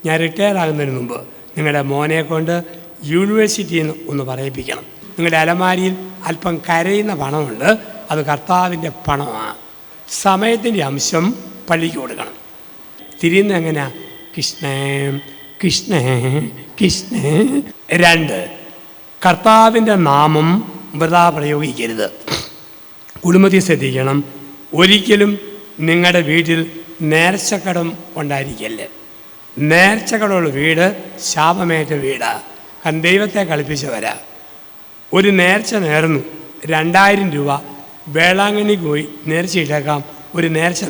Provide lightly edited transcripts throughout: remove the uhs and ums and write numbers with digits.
ഞാൻ റിട്ടയർ ആകുന്നതിന് മുമ്പ് നിങ്ങളുടെ മോനെ കൊണ്ട് യൂണിവേഴ്സിറ്റിയിൽ നിന്ന് ഒന്ന് പറയിപ്പിക്കണം. നിങ്ങളുടെ അലമാരിയിൽ അല്പം കരയുന്ന പണമുണ്ട്, അത് കർത്താവിൻ്റെ പണമാണ്. സമയത്തിൻ്റെ അംശം പള്ളിക്ക് കൊടുക്കണം. തിരിയുന്നത് എങ്ങനെയാ? കൃഷ്ണേ കൃഷ്ണേ കൃഷ്ണേ. 2, കർത്താവിൻ്റെ നാമം വൃഥാ പ്രയോഗിക്കരുത്. കുടുംബത്തിൽ ശ്രദ്ധിക്കണം, ഒരിക്കലും നിങ്ങളുടെ വീട്ടിൽ നേർച്ചക്കടം ഉണ്ടായിരിക്കല്ലേ. നേർച്ചക്കടമുള്ള വീട് ശാപമേറ്റ വീടാണ്. കാരണം ദൈവത്തെ കളിപ്പിച്ചവരാ. ഒരു നേർച്ച നേർന്നു 2000 രൂപ വേളാങ്കണ്ണിക്ക് പോയി നേർച്ചയിട്ടേക്കാം. ഒരു നേർച്ച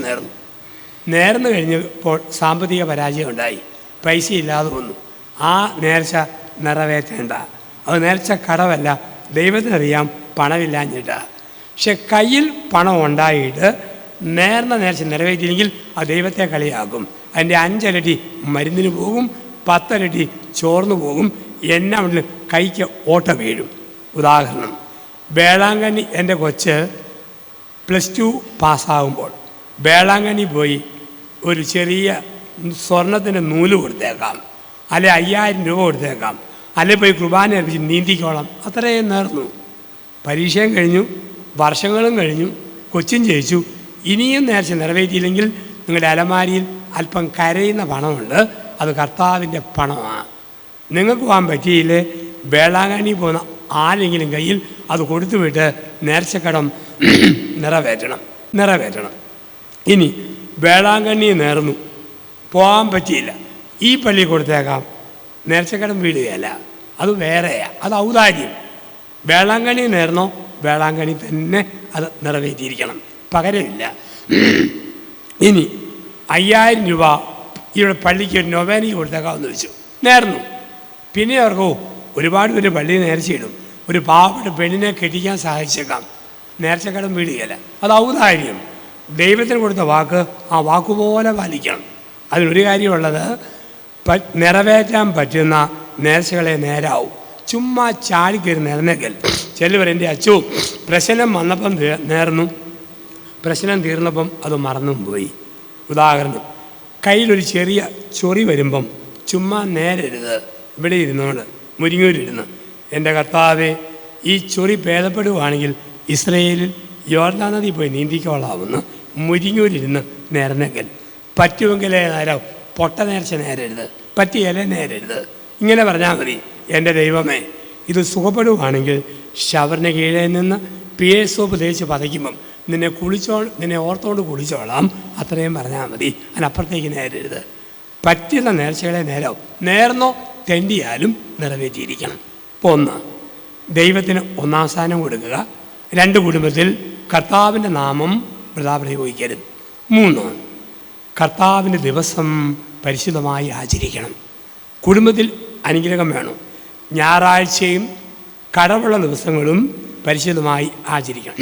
നേർന്നു കഴിഞ്ഞപ്പോൾ സാമ്പത്തിക പരാജയം ഉണ്ടായി, പൈസ ഇല്ലാതെ വന്നു. ആ നേർച്ച നിറവേറ്റേണ്ട. അത് നേർച്ച കടവല്ല, ദൈവത്തിനറിയാം പണമില്ലാഞ്ഞിട്ടാ. പക്ഷെ കയ്യിൽ പണം ഉണ്ടായിട്ട് നേർന്ന നേർച്ച നിറവേറ്റില്ലെങ്കിൽ അത് ദൈവത്തെ കളിയാക്കും. അതിൻ്റെ 5 ഇരട്ടി മരുന്നിന് പോകും, 10 ഇരട്ടി ചോർന്നു പോകും, എന്നാ കൈക്ക് ഓട്ട വീഴും. ഉദാഹരണം, വേളാങ്കണ്ണി എൻ്റെ കൊച്ച് +2 പാസ്സാകുമ്പോൾ വേളാങ്കണ്ണി പോയി ഒരു ചെറിയ സ്വർണത്തിൻ്റെ നൂല് കൊടുത്തേക്കാം, അല്ലെ 5000 രൂപ കൊടുത്തേക്കാം, അല്ലെ പോയി കുർബാന അർപ്പിച്ച് നീന്തിക്കോളാം. അത്രയും നേർന്നു. പരീക്ഷയും കഴിഞ്ഞു, വർഷങ്ങളും കഴിഞ്ഞു, കൊച്ചും ജയിച്ചു. ഇനിയും നേർച്ച നിറവേറ്റിയില്ലെങ്കിൽ നിങ്ങളുടെ അലമാരിയിൽ അല്പം കരയുന്ന പണമുണ്ട്, അത് കർത്താവിൻ്റെ പണമാണ്. നിങ്ങൾക്ക് പോകാൻ പറ്റിയില്ലേ, വേളാങ്കണ്ണി പോകുന്ന ആരെങ്കിലും കയ്യിൽ അത് കൊടുത്തു വിട്ട് നേർച്ചക്കടം നിറവേറ്റണം. ഇനി വേളാങ്കണ്ണി നേർന്നു, പോകാൻ പറ്റിയില്ല, ഈ പള്ളി കൊടുത്തേക്കാം, നേർച്ചക്കടം വീടുകയല്ല, അത് വേറെയാണ്, അത് ഔദാര്യം. വേളാങ്കണ്ണി നേർന്നോ, വേളാങ്കണ്ണി തന്നെ അത് നിറവേറ്റിയിരിക്കണം, പകരമില്ല. ഇനി 5000 രൂപ ഇവിടെ പള്ളിക്ക് ഒരു നൊവേനയ്ക്ക് കൊടുത്തേക്കാമെന്ന് വെച്ചു, നേർന്നു. പിന്നെ അവർക്ക് ഒരുപാട് പേര് പള്ളി നേർച്ചയിടും, ഒരു പാവപ്പെട്ട പെണ്ണിനെ കെട്ടിക്കാൻ സഹായിച്ചേക്കാം, നേർച്ചക്കടം വീടുകയല്ല, അത് ഔദാര്യം. ദൈവത്തിന് കൊടുത്ത വാക്ക് ആ വാക്കുപോലെ പാലിക്കണം. അതിനൊരു കാര്യമുള്ളത്, നിറവേറ്റാൻ പറ്റുന്ന നേർച്ചകളെ നേരാവും. ചുമ്മാ ചാടിക്കയറി നേർന്നേക്കൽ. ചിലവർ എൻ്റെ അച്ചു പ്രശ്നം വന്നപ്പം നേർന്നു, പ്രശ്നം തീർന്നപ്പം അത് മറന്നും പോയി. ഉദാഹരണം, കയ്യിലൊരു ചെറിയ ചൊറി വരുമ്പം ചുമ്മാ നേരരുത്, ഇവിടെ ഇരുന്നോണ്ട് മുരിങ്ങൂരിരുന്ന് എൻ്റെ കർത്താവെ ഈ ചൊറി ഭേദപ്പെടുകയാണെങ്കിൽ ഇസ്രയേലിൽ യോർദാൻ നദി പോയി നീന്തിക്കോളാവുന്ന മുരിങ്ങൂരിരുന്ന് നേർന്നേക്കൽ. പറ്റുമെങ്കിലേ നേരം, പൊട്ട നേർച്ച നേരരുത്, പറ്റിയല്ലേ നേരരുത്. ഇങ്ങനെ പറഞ്ഞാൽ മതി, എൻ്റെ ദൈവമേ ഇത് സുഖപ്പെടുകയാണെങ്കിൽ ഷവറിന് കീഴേ നിന്ന് PA സോപ്പ് തേച്ച് പതയ്ക്കുമ്പം നിന്നെ ഓർത്തോണ്ട് കുളിച്ചോളാം, അത്രയും പറഞ്ഞാൽ മതി. അതിനപ്പുറത്തേക്ക് നേരരുത്. പറ്റുന്ന നേർച്ചകളെ നേർന്നോ തെണ്ടിയാലും നിറവേറ്റിയിരിക്കണം. ഇപ്പോൾ 1, ദൈവത്തിന് 1-ാം സ്ഥാനം കൊടുക്കുക. 2, കുടുംബത്തിൽ കർത്താവിൻ്റെ നാമം വൃഥാ പ്രയോഗിക്കരുത്. 3, കർത്താവിൻ്റെ ദിവസം പരിശുദ്ധമായി ആചരിക്കണം. കുടുംബത്തിൽ അനുഗ്രഹം വേണം. ഞായറാഴ്ചയും കടവുള്ള ദിവസങ്ങളും പരിശുദ്ധമായി ആചരിക്കണം.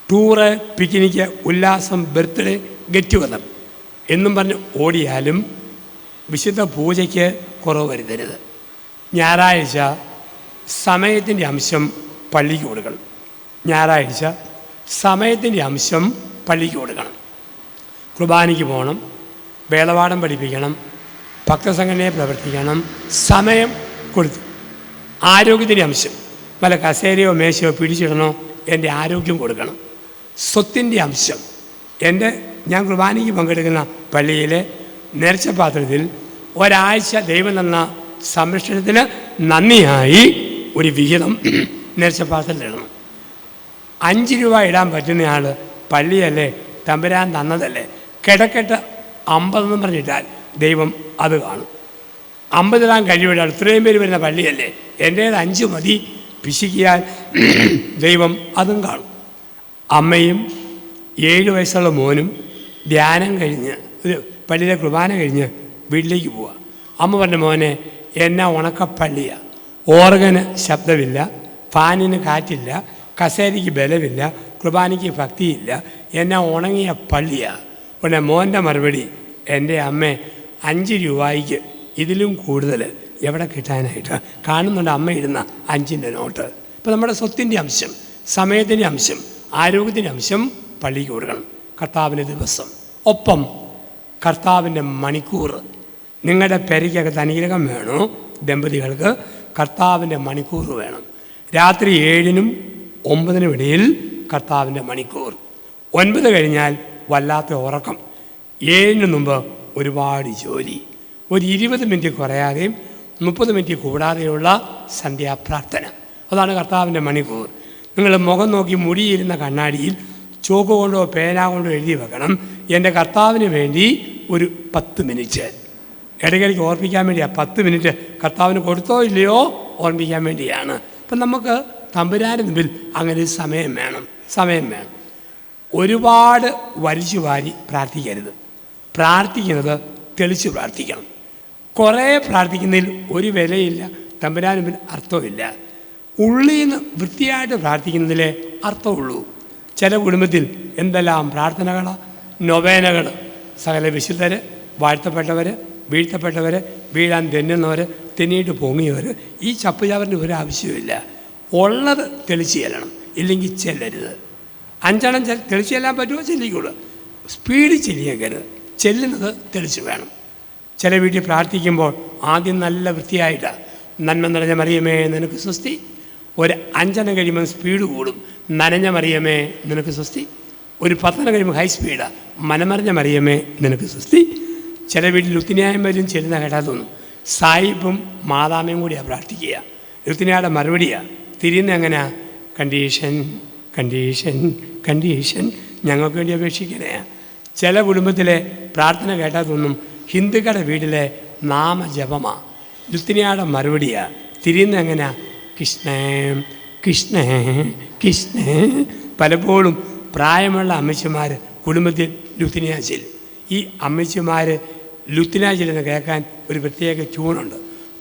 ടൂറ്, പിക്നിക്ക്, ഉല്ലാസം, ബർത്ത്ഡേ, ഗെറ്റ് ടുഗദർ എന്നും പറഞ്ഞ് ഓടിയാലും വിശുദ്ധ പൂജയ്ക്ക് കുറവ് വരുത്തരുത്. ഞായറാഴ്ച സമയത്തിൻ്റെ അംശം പള്ളിക്ക് കൊടുക്കണം. ഞായറാഴ്ച സമയത്തിൻ്റെ അംശം പള്ളിക്ക് കൊടുക്കണം. കുർബാനയ്ക്ക് പോകണം, വേളവാടം പഠിപ്പിക്കണം, ഭക്തസംഘടനയെ പ്രവർത്തിക്കണം, സമയം കൊടുത്തു. ആരോഗ്യത്തിൻ്റെ അംശം, വല്ല കസേരയോ മേശയോ പിടിച്ചിടണോ, എൻ്റെ ആരോഗ്യം കൊടുക്കണം. സ്വത്തിൻ്റെ അംശം, ഞാൻ കുർബാനയ്ക്ക് പങ്കെടുക്കുന്ന പള്ളിയിലെ നേർച്ചപാത്രത്തിൽ ഒരാഴ്ച ദൈവം തന്ന സംരക്ഷണത്തിന് നന്ദിയായി ഒരു വിഹിതം നേർച്ചപാത്രത്തിൽ ഇടണം. 5 രൂപ ഇടാൻ പറ്റുന്നയാൾ പള്ളിയല്ലേ, തമ്പുരാൻ തന്നതല്ലേ, കിടക്കെട്ട് 50 എന്ന് പറഞ്ഞിട്ടാൽ ദൈവം അത് കാണും. 50 ഇടാൻ കഴിവിടാൻ ഇത്രയും പേര് വരുന്ന പള്ളിയല്ലേ, എൻ്റേത് 5 മതി പിശിക്കിയാൽ ദൈവം അതും കാണും. അമ്മയും 7 വയസ്സുള്ള മോനും ധ്യാനം കഴിഞ്ഞ് പള്ളിയിലെ കുർബാന കഴിഞ്ഞ് വീട്ടിലേക്ക് പോവുക. അമ്മ പറഞ്ഞ, മോനെ എന്നാ ഉണക്കപ്പള്ളിയാണ്, ഓർഗന് ശബ്ദമില്ല, ഫാനിന് കാറ്റില്ല, കസേരയ്ക്ക് ബലമില്ല, കുർബാനയ്ക്ക് ഭക്തിയില്ല, എന്നാ ഉണങ്ങിയ പള്ളിയാണ്. ഉടനെ മോൻ്റെ മറുപടി, എൻ്റെ അമ്മേ 5 രൂപയ്ക്ക് ഇതിലും കൂടുതൽ എവിടെ കിട്ടാനായിട്ട് കാണുന്നുണ്ട് അമ്മ ഇടുന്ന 5ൻ്റെ നോട്ട്. ഇപ്പോൾ നമ്മുടെ സ്വത്തിൻ്റെ അംശം, സമയത്തിൻ്റെ അംശം, ആരോഗ്യത്തിൻ്റെ അംശം പള്ളിക്ക് കൊടുക്കണം. കർത്താവിൻ്റെ ദിവസം, ഒപ്പം കർത്താവിൻ്റെ മണിക്കൂർ, നിങ്ങളുടെ പെരയ്ക്കകത്ത് അനുഗ്രഹം വേണോ? ദമ്പതികൾക്ക് കർത്താവിൻ്റെ മണിക്കൂർ വേണം. രാത്രി 7-നും 9-നും ഇടയിൽ കർത്താവിൻ്റെ മണിക്കൂർ. 9 കഴിഞ്ഞാൽ വല്ലാത്ത ഉറക്കം. 7-ന് മുമ്പ് ഒരുപാട് ജോലി. ഒരു 20 മിനിറ്റ് കുറയാതെയും 30 മിനിറ്റ് കൂടാതെയുള്ള സന്ധ്യാപ്രാർത്ഥന. അതാണ് കർത്താവിൻ്റെ മണിക്കൂർ. നിങ്ങൾ മുഖം നോക്കി മുടിയിരുന്ന കണ്ണാടിയിൽ ചോക്ക് കൊണ്ടോ പേന കൊണ്ടോ എഴുതി വെക്കണം, എൻ്റെ കർത്താവിന് വേണ്ടി ഒരു 10 മിനിറ്റ്. ഇടയ്ക്കിടയ്ക്ക് ഓർപ്പിക്കാൻ വേണ്ടിയാണ്. 10 മിനിറ്റ് കർത്താവിന് കൊടുത്തോ ഇല്ലയോ ഓർമ്മിക്കാൻ വേണ്ടിയാണ്. അപ്പം നമുക്ക് തമ്പുരാന് മുമ്പിൽ അങ്ങനെ സമയം വേണം. ഒരുപാട് വലിച്ചു വാരി പ്രാർത്ഥിക്കരുത്. പ്രാർത്ഥിക്കുന്നത് തെളിച്ച് പ്രാർത്ഥിക്കണം. കുറേ പ്രാർത്ഥിക്കുന്നതിൽ ഒരു വിലയില്ല, തമ്പുരാന് മുമ്പിൽ അർത്ഥമില്ല. ഉള്ളിൽ നിന്ന് വൃത്തിയായിട്ട് പ്രാർത്ഥിക്കുന്നതിലേ അർത്ഥമുള്ളൂ. ചില കുടുംബത്തിൽ എന്തെല്ലാം പ്രാർത്ഥനകൾ, നൊവേനകൾ, സകല വിശുദ്ധർ, വാഴ്ത്തപ്പെട്ടവർ, വീഴ്ത്തപ്പെട്ടവർ, വീഴാൻ തെന്നുന്നവർ, തെന്നിയിട്ട് പൊങ്ങിയവർ, ഈ ചപ്പുചാവറിന് ഒരു ആവശ്യമില്ല. ഉള്ളത് തെളിച്ച് ചെല്ലണം, ഇല്ലെങ്കിൽ ചെല്ലരുത്. 5 തെളിച്ച് ചെല്ലാൻ പറ്റുമോ ചെല്ലിക്കോളൂ, സ്പീഡിൽ ചെല്ലിയേക്കരുത്. ചെല്ലുന്നത് തെളിച്ച് വേണം. ചില വീട്ടിൽ പ്രാർത്ഥിക്കുമ്പോൾ ആദ്യം നല്ല വൃത്തിയായിട്ടാണ്, നന്മ നിറഞ്ഞ മറിയമേ നിനക്ക് സ്വസ്തി. ഒരു 5 കഴിയുമ്പോൾ സ്പീഡ് കൂടും, നനഞ്ഞ മറിയമേ നിനക്ക് സ്വസ്തി. ഒരു 10 കഴിയുമ്പോൾ ഹൈ സ്പീഡാണ്, മനമറിഞ്ഞ മറിയമേ നിനക്ക് സ്വസ്തി. ചില വീട്ടിൽ ലുത്തിനിയായും വരും ചെല്ലുന്ന കേട്ടാൽ തോന്നും. സായിപ്പും മാതാമയും കൂടിയാണ് പ്രാർത്ഥിക്കുക. ലുത്തിനിയുടെ മറുപടിയാണ്. തിരിയുന്ന എങ്ങനെയാ? കണ്ടീഷൻ കണ്ടീഷൻ കണ്ടീഷൻ, ഞങ്ങൾക്ക് വേണ്ടി അപേക്ഷിക്കണേ. ചില കുടുംബത്തിലെ പ്രാർത്ഥന കേട്ടാൽ തോന്നും ഹിന്ദുക്കളുടെ വീട്ടിലെ നാമജപമാണ്. ലുത്തിനിയുടെ മറുപടിയാണ്. തിരിയുന്ന എങ്ങനെയാ? കൃഷ്ണേ കൃഷ്ണേ കൃഷ്ണേ. പലപ്പോഴും പ്രായമുള്ള അമ്മച്ചിമാർ കുടുംബത്തിൽ ലുത്തിനിയ ചെല്ലും. ഈ അമ്മച്ചിമാർ ലുത്തിനിയ ചെല്ലുന്ന കേൾക്കാൻ ഒരു പ്രത്യേക ട്യൂണുണ്ട്.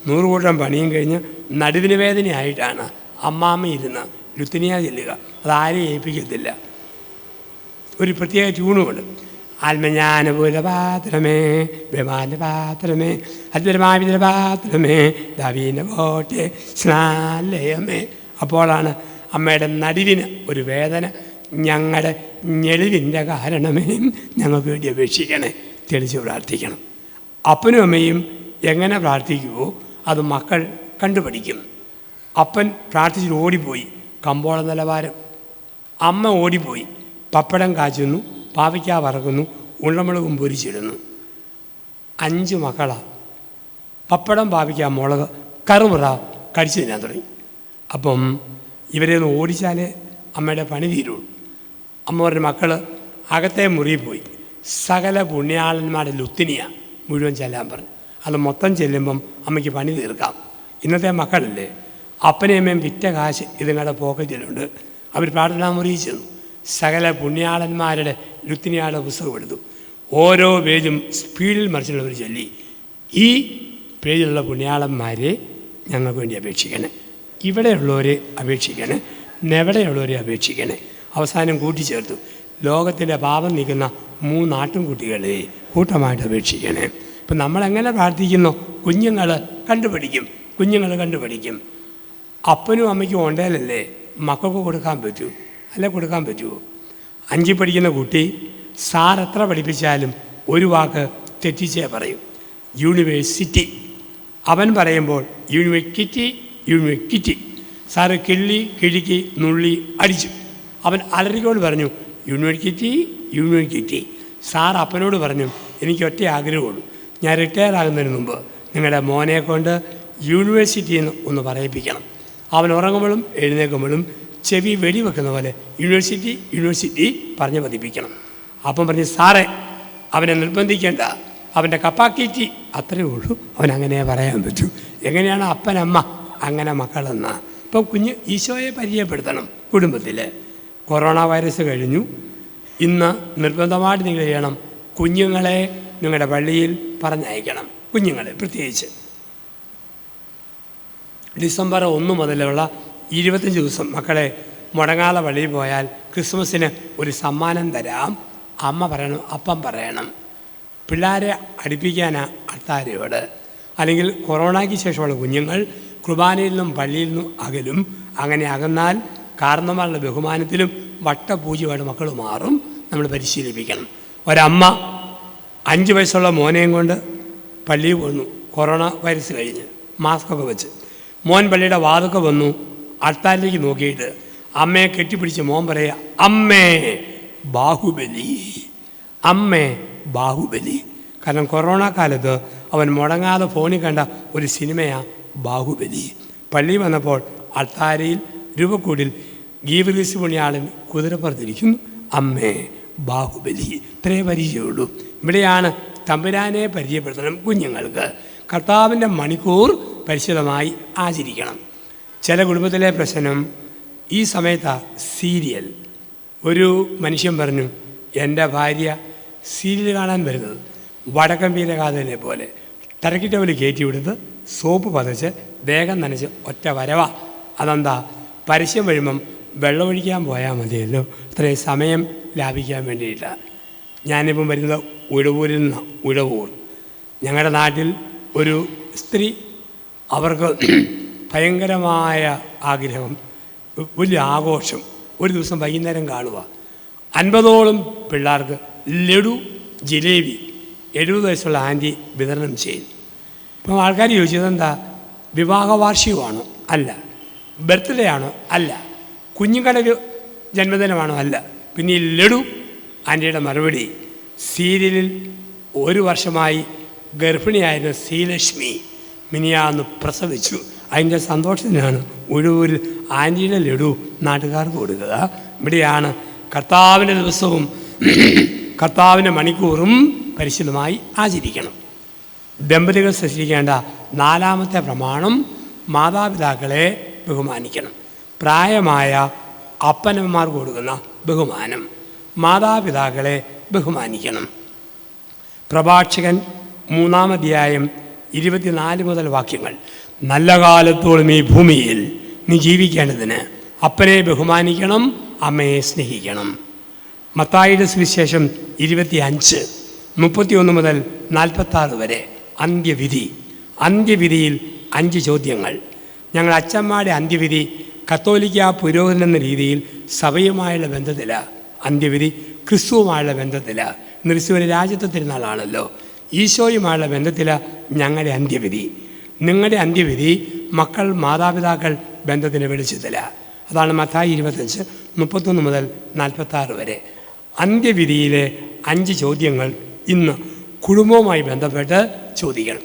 100 കൂട്ടം പണിയും കഴിഞ്ഞ് നടുവിന് വേദനയായിട്ടാണ് അമ്മാമ്മ ഇരുന്ന് ലുത്തിനിയ ചെല്ലുക. അതാരെയും ഏൽപ്പിക്കത്തില്ല. ഒരു പ്രത്യേക ട്യൂണുമുണ്ട്. ആത്മജ്ഞാനപൂരപാത്രമേ വിമാനപാത്രമേ അദ്വരമാവിതരപാത്രമേ ദാവീന വോട്ടെ സ്നാലയമേ. അപ്പോഴാണ് അമ്മയുടെ നടുവിന് ഒരു വേദന. ഞങ്ങളുടെ ഞെളിവിൻ്റെ കാരണമേ ഞങ്ങൾക്ക് വേണ്ടി അപേക്ഷിക്കണേ. തെളിച്ച് പ്രാർത്ഥിക്കണം. അപ്പനും അമ്മയും എങ്ങനെ പ്രാർത്ഥിക്കുമോ അത് മക്കൾ കണ്ടുപഠിക്കും. അപ്പൻ പ്രാർത്ഥിച്ചിട്ട് ഓടിപ്പോയി, കമ്പോള നിലവാരം. അമ്മ ഓടിപ്പോയി, പപ്പടം കാച്ചുന്നു, പാവയ്ക്ക വറക്കുന്നു, ഉള്ളമുളകും പൊരിച്ചിടുന്നു. 5 മക്കളാണ്. പപ്പടം, പാവയ്ക്ക, മുളക്, കറുമുറ കടിച്ചു തിന്നാൻ തുടങ്ങി. അപ്പം ഇവരെ ഒന്ന് ഓടിച്ചാലേ അമ്മയുടെ പണി തീരുള്ളൂ. അമ്മ പറഞ്ഞ മക്കൾ അകത്തെ മുറിയിൽ പോയി സകല പുണ്യാളന്മാരുടെ ലുത്തിനിയ മുഴുവൻ ചെല്ലാൻ പറഞ്ഞു. അത് മൊത്തം ചെല്ലുമ്പം അമ്മയ്ക്ക് പണി തീർക്കാം. ഇന്നത്തെ മക്കളല്ലേ, അപ്പനെയും അമ്മയും വിറ്റ കാശ് ഇതുങ്ങളുടെ പോക്കറ്റിലുണ്ട്. അവർ പ്രാർത്ഥനാ മുറിയിൽ ചെന്നു. സകല പുണ്യാളന്മാരുടെ ലുത്തിനിയാളുടെ പുസ്തകം എടുത്തു. ഓരോ പേജും സ്പീഡിൽ മറിച്ചുള്ളവർ ചൊല്ലി, ഈ പേജിലുള്ള പുണ്യാളന്മാരെ ഞങ്ങൾക്ക് വേണ്ടി അപേക്ഷിക്കണേ, ഇവിടെയുള്ളവരെ അപേക്ഷിക്കണേ, എവിടെയുള്ളവരെ അപേക്ഷിക്കണേ. അവസാനം കൂട്ടിച്ചേർത്തു, ലോകത്തിൻ്റെ പാപം നീക്കുന്ന 3 ആട്ടിൻകുട്ടികളെ കൂട്ടമായിട്ട് അപേക്ഷിക്കണേ. ഇപ്പം നമ്മളെങ്ങനെ പ്രാർത്ഥിക്കുന്നു? കുഞ്ഞുങ്ങൾ കണ്ടുപഠിക്കും. അപ്പനും അമ്മയ്ക്കും ഉണ്ടേലല്ലേ മക്കൾക്ക് കൊടുക്കാൻ പറ്റൂ, അല്ലെ കൊടുക്കാൻ പറ്റുമോ? 5 പഠിക്കുന്ന കുട്ടി സാർ എത്ര പഠിപ്പിച്ചാലും ഒരു വാക്ക് തെറ്റിച്ചേ പറയും. യൂണിവേഴ്സിറ്റി. അവൻ പറയുമ്പോൾ യൂണിവേഴ്സിറ്റി. സാറ് കിഴുക്കി നുള്ളി അടിച്ചു. അവൻ അലറിക്കോട് പറഞ്ഞു യൂണിവേഴ്സിറ്റി. സാർ അപ്പനോട് പറഞ്ഞു, എനിക്ക് ഒറ്റ ആഗ്രഹമുള്ളൂ, ഞാൻ റിട്ടയർ ആകുന്നതിന് മുമ്പ് നിങ്ങളുടെ മോനെ കൊണ്ട് യൂണിവേഴ്സിറ്റി എന്ന് ഒന്ന് പറയിപ്പിക്കണം. അവൻ ഉറങ്ങുമ്പോഴും എഴുന്നേൽക്കുമ്പോഴും ചെവി വെടിവെക്കുന്ന പോലെ യൂണിവേഴ്സിറ്റി പറഞ്ഞ് പതിപ്പിക്കണം. അപ്പം പറഞ്ഞ്, സാറേ അവനെ നിർബന്ധിക്കേണ്ട, അവൻ്റെ കപ്പാക്കിറ്റി അത്രയേ ഉള്ളൂ, അവനങ്ങനെ പറയാൻ പറ്റൂ. എങ്ങനെയാണ് അപ്പനമ്മ അങ്ങനെ മക്കളെന്ന? ഇപ്പം കുഞ്ഞ് ഈശോയെ പരിചയപ്പെടുത്തണം കുടുംബത്തിൽ. കൊറോണ വൈറസ് കഴിഞ്ഞു. ഇന്ന് നിർബന്ധമായിട്ട് നിങ്ങൾ ചെയ്യണം, കുഞ്ഞുങ്ങളെ നിങ്ങളുടെ പള്ളിയിൽ പറഞ്ഞയക്കണം. കുഞ്ഞുങ്ങളെ പ്രത്യേകിച്ച് ഡിസംബർ 1 മുതലുള്ള 25 ദിവസം മക്കളെ മുടങ്ങാതെ പള്ളിയിൽ പോയാൽ ക്രിസ്മസിന് ഒരു സമ്മാനം തരാം. അമ്മ പറയണം, അപ്പം പറയണം. പിള്ളേരെ അടുപ്പിക്കാനാണ് അൾത്താരയോട്. അല്ലെങ്കിൽ കൊറോണയ്ക്ക് ശേഷമുള്ള കുഞ്ഞുങ്ങൾ കുർബാനയിൽ നിന്നും പള്ളിയിൽ നിന്നും അകലും. അങ്ങനെ അകന്നാൽ കാരണന്മാരുടെ ബഹുമാനത്തിലും വട്ടപൂജയുമായിട്ട് മക്കൾ മാറും. നമ്മൾ പരിശീലിപ്പിക്കണം. ഒരമ്മ 5 വയസ്സുള്ള മോനെയും കൊണ്ട് പള്ളിയിൽ വന്നു. കൊറോണ വൈറസ് കഴിഞ്ഞ് മാസ്കൊക്കെ വെച്ച് മോൻ പള്ളിയുടെ വാതൊക്കെ വന്നു. അൾത്താരിലേക്ക് നോക്കിയിട്ട് അമ്മയെ കെട്ടിപ്പിടിച്ച് മോൻ പറയുക, അമ്മേ ബാഹുബലി, അമ്മേ ബാഹുബലി. കാരണം കൊറോണ കാലത്ത് അവൻ മുടങ്ങാതെ ഫോണിൽ കണ്ട ഒരു സിനിമയാണ് ബാഹുബലി. പള്ളി വന്നപ്പോൾ അൾത്താരയിൽ രൂപക്കൂടിൽ ഗീവറീസ് പുണ്യാളൻ കുതിരപ്പുറത്തിരിക്കുന്നു. അമ്മേ ബാഹുബലി. ഇത്രേ പരിചയമുള്ളൂ. ഇവിടെയാണ് തമ്പുരാനെ പരിചയപ്പെടുത്തണം കുഞ്ഞുങ്ങൾക്ക്. കർത്താവിൻ്റെ മണിക്കൂർ പരിശുദ്ധമായി ആചരിക്കണം. ചില കുടുംബത്തിലെ പ്രശ്നം ഈ സമയത്താണ് സീരിയൽ. ഒരു മനുഷ്യൻ പറഞ്ഞു, എൻ്റെ ഭാര്യ സീരിയൽ കാണാൻ വരുന്നത് വടക്കൻ വീരഗാഥനെ പോലെ തരക്കിട്ടവൽ കയറ്റി വിടുന്നത് സോപ്പ് പതച്ച് ദേഹം നനച്ച് ഒറ്റ വരവ. അതെന്താ? പരസ്യം വരുമ്പം വെള്ളമൊഴിക്കാൻ പോയാൽ മതിയല്ലോ, ഇത്രയും സമയം ലാഭിക്കാൻ വേണ്ടിയിട്ടാണ്. ഞാനിപ്പം വരുന്നത് ഉഴവൂരിൽ നിന്ന്. ഉഴവൂർ ഞങ്ങളുടെ നാട്ടിൽ ഒരു സ്ത്രീ, അവർക്ക് ഭയങ്കരമായ ആഗ്രഹം, വലിയ ആഘോഷം, ഒരു ദിവസം വൈകുന്നേരം കാണുക. 50ഓളം പിള്ളേർക്ക് ലഡു ജിലേബി 70 വയസ്സുള്ള ആൻറ്റി വിതരണം ചെയ്യും. ഇപ്പം ആൾക്കാർ ചോദിച്ചത് എന്താ? വിവാഹ വാർഷികമാണോ? അല്ല. ബർത്ത്ഡേ ആണോ? അല്ല. കുഞ്ഞുങ്ങളുടെ ജന്മദിനമാണോ? അല്ല. പിന്നെ ഈ ലഡു. ആൻറ്റിയുടെ മറുപടി, സീരിയലിൽ 1 വർഷമായി ഗർഭിണിയായിരുന്ന ശ്രീലക്ഷ്മി മിനിയാന്ന് പ്രസവിച്ചു. അതിൻ്റെ സന്തോഷത്തിനാണ് ഉഴവൂരിൽ ആൻറ്റിയുടെ ലഡു നാട്ടുകാർക്ക് കൊടുക്കുക. ഇവിടെയാണ് കർത്താവിൻ്റെ ദിവസവും കർത്താവിൻ്റെ മണിക്കൂറും പരിശുദ്ധമായി ആചരിക്കണം. ദമ്പതികൾ ശ്രദ്ധിക്കേണ്ട 4ാമത്തെ പ്രമാണം, മാതാപിതാക്കളെ ബഹുമാനിക്കണം. പ്രായമായ അപ്പനമ്മമാർക്ക് കൊടുക്കുന്ന ബഹുമാനം, മാതാപിതാക്കളെ ബഹുമാനിക്കണം. പ്രഭാഷകൻ 3-ാം അധ്യായം 24 മുതൽ വാക്യങ്ങൾ. നല്ല കാലത്തോളം ഈ ഭൂമിയിൽ നീ ജീവിക്കേണ്ടതിന് അപ്പനെ ബഹുമാനിക്കണം, അമ്മയെ സ്നേഹിക്കണം. മത്തായിയുടെ സുവിശേഷം 25:31 മുതൽ 46 വരെ. അന്ത്യവിധി. അന്ത്യവിധിയിൽ 5 ചോദ്യങ്ങൾ. ഞങ്ങൾ അച്ഛന്മാരുടെ അന്ത്യവിധി കത്തോലിക്ക പുരോഹിതൻ എന്ന രീതിയിൽ സഭയുമായുള്ള ബന്ധത്തിലാണ്. അന്ത്യവിധി ക്രിസ്തുവുമായുള്ള ബന്ധത്തിലാണ്. ക്രിസ്തുവിൻ്റെ രാജ്യത്വ തിരുനാളാണല്ലോ. ഈശോയുമായുള്ള ബന്ധത്തിലാണ് ഞങ്ങളുടെ അന്ത്യവിധി. നിങ്ങളുടെ അന്ത്യവിധി മക്കൾ മാതാപിതാക്കൾ ബന്ധത്തിൻ്റെ വെളിച്ചത്തിലാണ്. അതാണ് മത്തായി 25:31 മുതൽ 46 വരെ. അന്ത്യവിധിയിലെ 5 ചോദ്യങ്ങൾ ഇന്ന് കുടുംബവുമായി ബന്ധപ്പെട്ട് ചോദിക്കണം.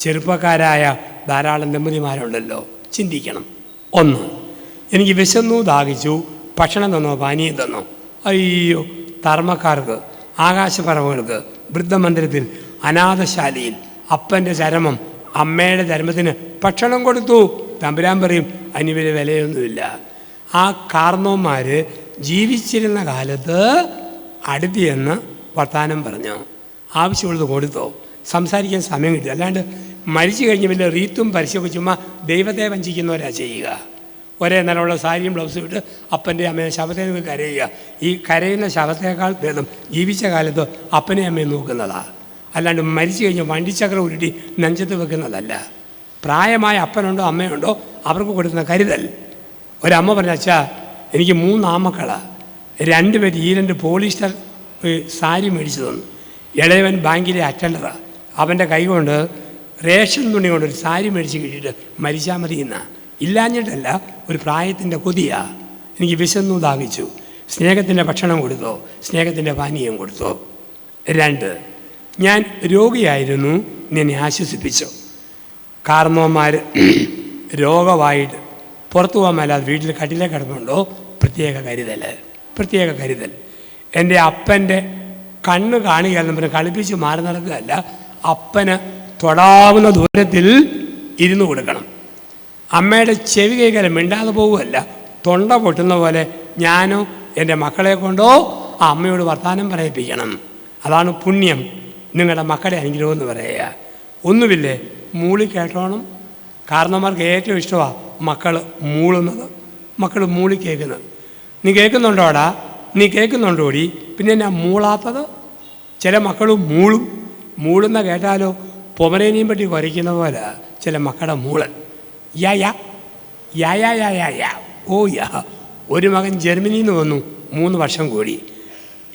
ചെറുപ്പക്കാരായ ധാരാളം ദമ്പതിമാരുണ്ടല്ലോ, ചിന്തിക്കണം. 1, എനിക്ക് വിശന്നു, ദാഹിച്ചു, ഭക്ഷണം തന്നോ, പാനീയം തന്നോ? അയ്യോ, തർമ്മക്കാർക്ക്, ആകാശപ്പറവുകൾക്ക്, വൃദ്ധമന്ദിരത്തിൽ, അനാഥശാലയിൽ അപ്പൻ്റെ ചരമം അമ്മയുടെ ചരമത്തിന് ഭക്ഷണം കൊടുത്തു. തമ്പുരാൻ പറയും അതിന് വലിയ വിലയൊന്നുമില്ല. ആ കാർന്നോന്മാർ ജീവിച്ചിരുന്ന കാലത്ത് അടുത്ത് ചെന്ന് വർത്താനം പറഞ്ഞോ, ആവശ്യമുള്ളത് കൊടുത്തോ, സംസാരിക്കാൻ സമയം കിട്ടും. അല്ലാണ്ട് മരിച്ചു കഴിഞ്ഞ് വലിയ റീത്തും പരസ്യമൊക്കെ ചുമ്മാ ദൈവത്തെ വഞ്ചിക്കുന്നവരാ ചെയ്യുക. ഒരേ നിലമുള്ള സാരിയും ബ്ലൗസും ഇട്ട് അപ്പൻ്റെ അമ്മയെ ശവത്തെ നോക്കി കരയുക. ഈ കരയുന്ന ശവത്തേക്കാൾ ഭേദം ജീവിച്ച കാലത്ത് അപ്പനെ അമ്മയെ നോക്കുന്നതാണ്. അല്ലാണ്ട് മരിച്ചു കഴിഞ്ഞ് വണ്ടിച്ചക്രം ഉരുട്ടി നെഞ്ചത്ത് വെക്കുന്നതല്ല. പ്രായമായ അപ്പനുണ്ടോ അമ്മയുണ്ടോ അവർക്ക് കൊടുക്കുന്ന കരുതൽ. ഒരമ്മ പറഞ്ഞ, അച്ഛാ എനിക്ക് 3 ആമക്കളാണ്, 2 പേര് ഈ 2 പോളിസ്റ്റർ സാരി മേടിച്ചു തന്നു. ഇളയവൻ ബാങ്കിലെ അറ്റൻഡറാണ്. അവൻ്റെ കൈ കൊണ്ട് റേഷൻ തുണി കൊണ്ട് ഒരു സാരി മേടിച്ച് കിട്ടിയിട്ട് മരിച്ചാൽ മതി എന്നാണ്. ഇല്ലാഞ്ഞിട്ടല്ല, ഒരു പ്രായത്തിൻ്റെ കൊതിയാണ്. എനിക്ക് വിശന്നു, ദാഹിച്ചു, സ്നേഹത്തിൻ്റെ ഭക്ഷണം കൊടുത്തോ, സ്നേഹത്തിൻ്റെ പാനീയം കൊടുത്തോ. 2, ഞാൻ രോഗിയായിരുന്നു, നിന്നെ ആശ്വസിപ്പിച്ചോ. കാരണവന്മാർ രോഗമായിട്ട് പുറത്തു പോകാൻ മേലാതെ വീട്ടിൽ കട്ടിലേ കിടപ്പുണ്ടോ? പ്രത്യേക കരുതൽ, പ്രത്യേക കരുതൽ. എൻ്റെ അപ്പൻ്റെ കണ്ണ് കാണുകയെന്ന് പറഞ്ഞ് കളിപ്പിച്ച് മാറി നടക്കുകയല്ല, അപ്പന് തൊടാവുന്ന ദൂരത്തിൽ ഇരുന്ന് കൊടുക്കണം. അമ്മയുടെ ചെവി കേൾക്കാൻ മിണ്ടാതെ പോകുമല്ല, തൊണ്ട പൊട്ടുന്ന പോലെ ഞാനോ എൻ്റെ മക്കളെ കൊണ്ടോ ആ അമ്മയോട് വർത്താനം പറയിപ്പിക്കണം. അതാണ് പുണ്യം. നിങ്ങളുടെ മക്കളുടെ അനുഗ്രഹം എന്ന് പറയുക. ഒന്നുമില്ലേ, മൂളി കേട്ടോണം. കാരണവന്മാർക്ക് ഏറ്റവും ഇഷ്ടമാണ് മക്കൾ മൂളുന്നത്, മക്കൾ മൂളി കേൾക്കുന്നത്. നീ കേൾക്കുന്നുണ്ടോടാ, നീ കേൾക്കുന്നുണ്ടോടി, പിന്നെ എന്നാ മൂളാത്തത്? ചില മക്കൾ മൂളുന്ന കേട്ടാലോ പൊമരേനിയും പറ്റി കുരയ്ക്കുന്ന പോലെ ചില മക്കളുടെ മൂളൽ. യാ യാ യാ യാ യാ യാ യാ ഓ യാ. ഒരു മകൻ ജർമ്മനിയിൽ നിന്ന് വന്നു, 3 വർഷം കൂടി.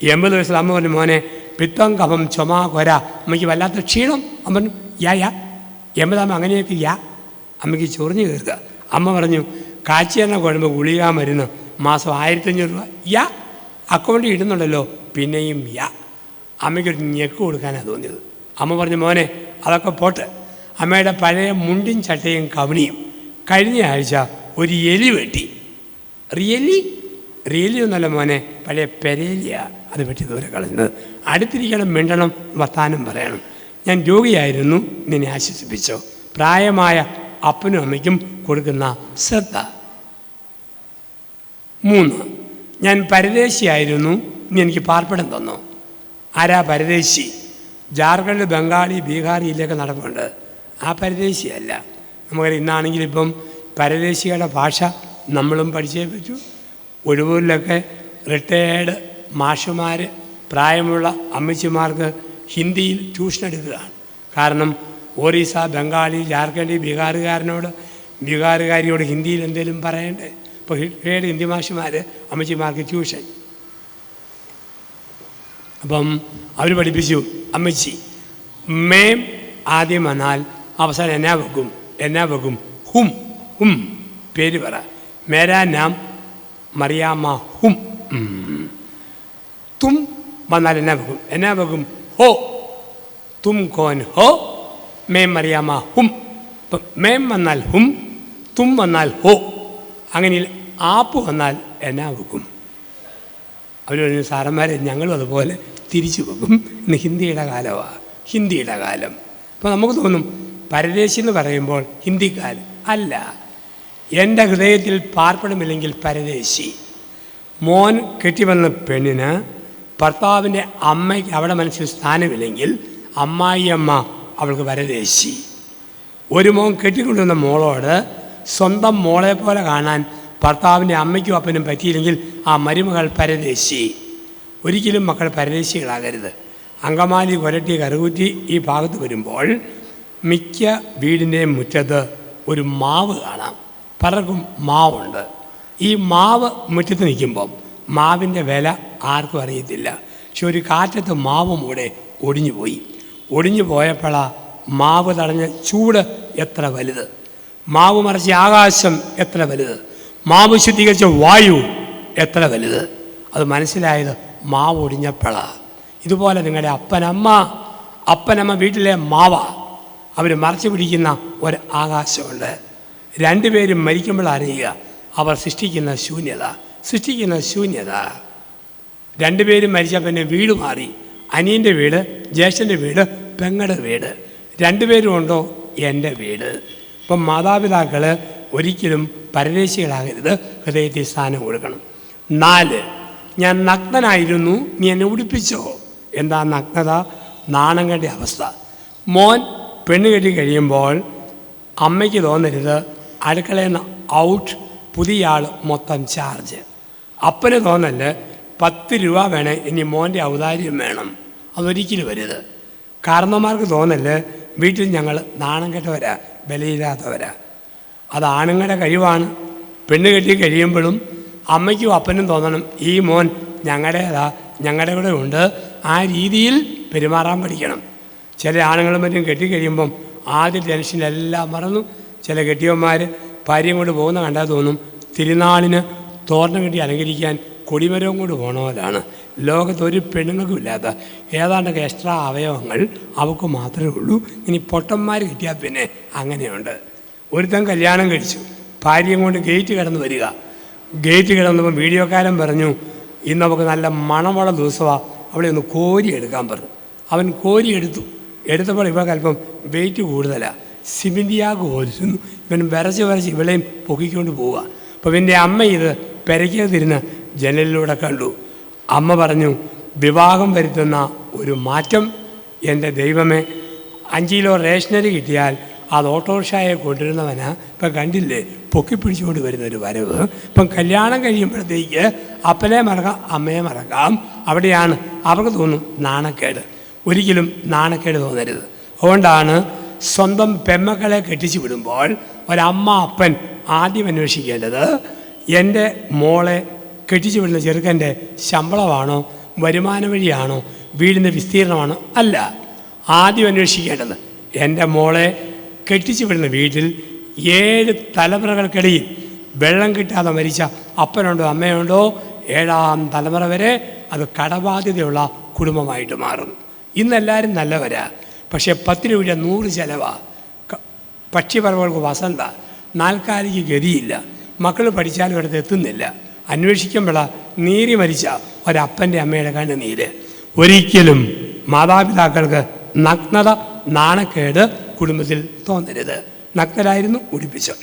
80 വയസ്സിൽ അമ്മ പറഞ്ഞു, മോനെ പിത്തം കഫം ചുമ കൊര, അമ്മയ്ക്ക് വല്ലാത്ത ക്ഷീണം. അമ്മ യാ എമ്മതാമ്മ അങ്ങനെയൊക്കെ അമ്മയ്ക്ക് ചൊറിഞ്ഞു കയറുക. അമ്മ പറഞ്ഞു കാച്ചിയെണ്ണ കുഴമ്പ് ഗുളിക മരുന്ന് മാസം 1500 രൂപ. അക്കൗണ്ടിൽ ഇടുന്നുണ്ടല്ലോ, പിന്നെയും അമ്മയ്ക്കൊരു ഞെക്ക് കൊടുക്കാനാണ് തോന്നിയത്. അമ്മ പറഞ്ഞു മോനെ അതൊക്കെ പോട്ടെ, അമ്മയുടെ പഴയ മുണ്ടും ചട്ടയും കവണിയും കഴിഞ്ഞ ആഴ്ച ഒരു എലി വെട്ടി. റിയലി ഒന്നല്ല മോനെ, പഴയ പെരേലിയാണ് അത് വെട്ടി ദൂരെ കളഞ്ഞത്. അടുത്തിരിക്കണം, മിണ്ടണം, വർത്താനം പറയണം. ഞാൻ രോഗിയായിരുന്നു, നിന്നെ ആശ്വസിപ്പിച്ചോ. പ്രായമായ അപ്പനും അമ്മയ്ക്കും കൊടുക്കുന്ന ശ്രദ്ധ. 3, ഞാൻ പരദേശിയായിരുന്നു, നീ എനിക്ക് പാർപ്പിടം തന്നു. ആരാ പരദേശി? ജാർഖണ്ഡ്, ബംഗാളി, ബീഹാറിയിലൊക്കെ നടപ്പുണ്ട്. ആ പരദേശിയല്ല. നമുക്ക് ഇന്നാണെങ്കിൽ ഇപ്പം പരദേശികളുടെ ഭാഷ നമ്മളും പഠിച്ചേ പറ്റൂ. ഒഴിവൂരിലൊക്കെ റിട്ടയേർഡ് മാഷുമാർ പ്രായമുള്ള അമ്മച്ചിമാർക്ക് ഹിന്ദിയിൽ ട്യൂഷൻ എടുക്കുകയാണ്. കാരണം ഒറീസ, ബംഗാളി, ജാർഖണ്ഡി ബീഹാറുകാരിയോട് ഹിന്ദിയിൽ എന്തെങ്കിലും പറയണ്ടേ. ഇപ്പോൾ റിട്ടയേർഡ് ഹിന്ദി മാഷുമാർ അമ്മച്ചിമാർക്ക് ട്യൂഷൻ. അപ്പം അവർ പഠിപ്പിച്ചു, അമ്മച്ചി മേം ആദ്യം വന്നാൽ അവസാനം എന്നാ വെക്കും ഹും പേര് പറ. മേരാ നാം മറിയാമ്മ ഹും. തും വന്നാൽ എന്നാ വെക്കും ഹോ. തും കോൻ ഹോ, മേം മറിയാമ്മ ഹും. ഇപ്പം മേം വന്നാൽ ഹും, തും വന്നാൽ ഹോ. അങ്ങനെ ആപ്പ് വന്നാൽ എന്നാ വെക്കും. അവർ പറഞ്ഞു സാറന്മാരെ ഞങ്ങളും അതുപോലെ തിരിച്ചു വെക്കും. ഇന്ന് ഹിന്ദിയുടെ കാലം. അപ്പോൾ നമുക്ക് തോന്നും പരദേശി എന്ന് പറയുമ്പോൾ ഹിന്ദിക്കാരൻ അല്ല. എൻ്റെ ഹൃദയത്തിൽ പാർപ്പിടമില്ലെങ്കിൽ പരദേശി. മോൻ കെട്ടിവന്ന പെണ്ണിന് ഭർത്താവിൻ്റെ അമ്മയ്ക്ക് അവിടെ മനസ്സിൽ സ്ഥാനമില്ലെങ്കിൽ അമ്മായിയമ്മ അവൾക്ക് പരദേശി. ഒരു മോൻ കെട്ടിക്കൊണ്ടുവന്ന മോളോട് സ്വന്തം മോളെ പോലെ കാണാൻ ഭർത്താവിൻ്റെ അമ്മയ്ക്കും അപ്പനും പറ്റിയില്ലെങ്കിൽ ആ മരുമകൾ പരദേശി. ഒരിക്കലും മക്കൾ പരദേശികളാകരുത്. അങ്കമാലി, കൊരട്ടി, കറുകുറ്റി ഈ ഭാഗത്ത് വരുമ്പോൾ മിക്ക വീടിൻ്റെയും മുറ്റത്ത് ഒരു മാവ് കാണാം. പലർക്കും മാവുണ്ട്. ഈ മാവ് മുറ്റത്ത് നിൽക്കുമ്പം മാവിൻ്റെ വില ആർക്കും അറിയത്തില്ല. പക്ഷെ ഒരു കാറ്റത്ത് മാവ് മൂടെ ഒടിഞ്ഞു പോയപ്പോഴാണ് മാവ് തടഞ്ഞ ചൂട് എത്ര വലുത്, മാവ് മറിച്ച ആകാശം എത്ര വലുത്, മാവ് ശുദ്ധീകരിച്ച വായു എത്ര വലുത്. അത് മനസ്സിലായത് മാവ് ഒടിഞ്ഞപ്പോഴാണ്. ഇതുപോലെ നിങ്ങളുടെ അപ്പനമ്മ വീട്ടിലെ മാവ അവർ മറച്ചു പിടിക്കുന്ന ഒരു ആകാശമുണ്ട്. രണ്ടുപേരും മരിക്കുമ്പോൾ അറിയുക അവർ സൃഷ്ടിക്കുന്ന ശൂന്യത. രണ്ടുപേരും മരിച്ച പിന്നെ വീട് മാറി. അനിയൻ്റെ വീട്, ജ്യേഷ്ഠൻ്റെ വീട്, പെങ്ങളുടെ വീട്. രണ്ടുപേരും ഉണ്ടോ എൻ്റെ വീട്. ഇപ്പം മാതാപിതാക്കൾ ഒരിക്കലും പരദേശികളാകരുത്, ഹൃദയത്തിൽ സ്ഥാനം കൊടുക്കണം. 4, ഞാൻ നഗ്നനായിരുന്നു, നീ എന്നെ ഉടുപ്പിച്ചോ. എന്താ നഗ്നത? നാണം കണ്ട അവസ്ഥ. മോൻ പെണ്ണ് കെട്ടി കഴിയുമ്പോൾ അമ്മയ്ക്ക് തോന്നരുത് അടുക്കളയിൽ നിന്ന് ഔട്ട്, പുതിയ ആൾ മൊത്തം ചാർജ്. അപ്പന് തോന്നല് 10 രൂപ വേണേ, ഇനി മോൻ്റെ ഔദാര്യം വേണം. അതൊരിക്കലും വരുത്. കാരണന്മാർക്ക് തോന്നല് വീട്ടിൽ ഞങ്ങൾ നാണം കെട്ടവരാ, ബലയില്ലാത്തവരാ. അത് ആണുങ്ങളുടെ കഴിവാണ്. പെണ്ണ് കെട്ടി കഴിയുമ്പോഴും അമ്മയ്ക്കും അപ്പനും തോന്നണം ഈ മോൻ ഞങ്ങളുടെ കൂടെ ഉണ്ട്. ആ രീതിയിൽ പെരുമാറാൻ പഠിക്കണം. ചില ആണുങ്ങളും മറ്റും കെട്ടിക്കഴിയുമ്പം ആദ്യ ടെൻഷനെല്ലാം മറന്നു. ചില കെട്ടിയവന്മാർ ഭാര്യയും കൊണ്ട് പോകുന്ന കണ്ടാൽ തോന്നും തിരുനാളിന് തോരണം കെട്ടി അലങ്കരിക്കാൻ കൊടിമരവും കൊണ്ട് പോകണവരാണ്. ലോകത്തൊരു പെണ്ണുങ്ങൾക്കും ഇല്ലാത്ത ഏതാണ്ടൊക്കെ എക്സ്ട്രാ അവയവങ്ങൾ അവർക്ക് മാത്രമേ ഉള്ളൂ. ഇനി പൊട്ടന്മാർ കിട്ടിയാൽ പിന്നെ അങ്ങനെയുണ്ട്. ഒരുത്തൻ കല്യാണം കഴിച്ചു, ഭാര്യയും കൊണ്ട് ഗേറ്റ് കിടന്ന് വരിക. ഗേറ്റ് കിടന്നപ്പോൾ വീഡിയോക്കാരൻ പറഞ്ഞു ഇന്ന് നമുക്ക് നല്ല മണമുള്ള ദിവസമാണ്, അവളെ ഒന്ന് കോരി എടുക്കാൻ പറഞ്ഞു. അവൻ കോരി എടുത്തപ്പോൾ ഇവൾക്ക് അല്പം വെയിറ്റ് കൂടുതലാണ്. സിമിൻറ്റിയാക്ക് പോലിരുന്നു. ഇവൻ വരച്ച് ഇവളെയും പൊക്കിക്കൊണ്ട് പോവുക. അപ്പോൾ ഇവൻ്റെ അമ്മ ഇത് പെരയ്ക്കകത്തിരുന്ന് ജനലിലൂടെ കണ്ടു. അമ്മ പറഞ്ഞു വിവാഹം വരുത്തുന്ന ഒരു മാറ്റം എൻ്റെ ദൈവമേ, 5 കിലോ റേഷനറി കിട്ടിയാൽ അത് ഓട്ടോറിക്ഷയെ കൊണ്ടിരുന്നവനാ ഇപ്പം കണ്ടില്ലേ പൊക്കിപ്പിടിച്ചുകൊണ്ട് വരുന്നൊരു വരവ്. ഇപ്പം കല്യാണം കഴിയുമ്പോഴത്തേക്ക് അപ്പനെ മറക്കാം, അമ്മയെ മറക്കാം. അവിടെയാണ് അവർക്ക് തോന്നും നാണക്കേട്. ഒരിക്കലും നാണക്കേട് തോന്നരുത്. അതുകൊണ്ടാണ് സ്വന്തം പെമ്മക്കളെ കെട്ടിച്ചു വിടുമ്പോൾ ഒരമ്മ അപ്പൻ ആദ്യം അന്വേഷിക്കേണ്ടത് എൻ്റെ മോളെ കെട്ടിച്ചു വിടുന്ന ചെറുക്കൻ്റെ ശമ്പളമാണോ, വരുമാന വഴിയാണോ, വീടിൻ്റെ വിസ്തീർണമാണോ? അല്ല. ആദ്യം അന്വേഷിക്കേണ്ടത് എൻ്റെ മോളെ കെട്ടിച്ചു വിടുന്ന വീട്ടിൽ 7 തലമുറകൾക്കിടയിൽ വെള്ളം കിട്ടാതെ മരിച്ച അപ്പനുണ്ടോ അമ്മയുണ്ടോ, 7ാം തലമുറ വരെ അത് കടബാധ്യതയുള്ള കുടുംബമായിട്ട് മാറും. ഇന്നെല്ലാവരും നല്ലവരാ, പക്ഷേ 10 രൂപ 100 ചിലവാ. പക്ഷിപറവുകൾക്ക് വസന്ത, നാൽക്കാലിക്ക് ഗതിയില്ല, മക്കൾ പഠിച്ചാലും ഇടത്ത് എത്തുന്നില്ല. അന്വേഷിക്കുമ്പോഴാണ് നീറി മരിച്ച ഒരപ്പൻ്റെ അമ്മയുടെ കണ്ണുനീര്. ഒരിക്കലും മാതാപിതാക്കൾക്ക് നഗ്നത, നാണക്കേട് കുടുംബത്തിൽ തോന്നരുത്. നഗ്നരായിരുന്നു, ഉടുപ്പിച്ചു.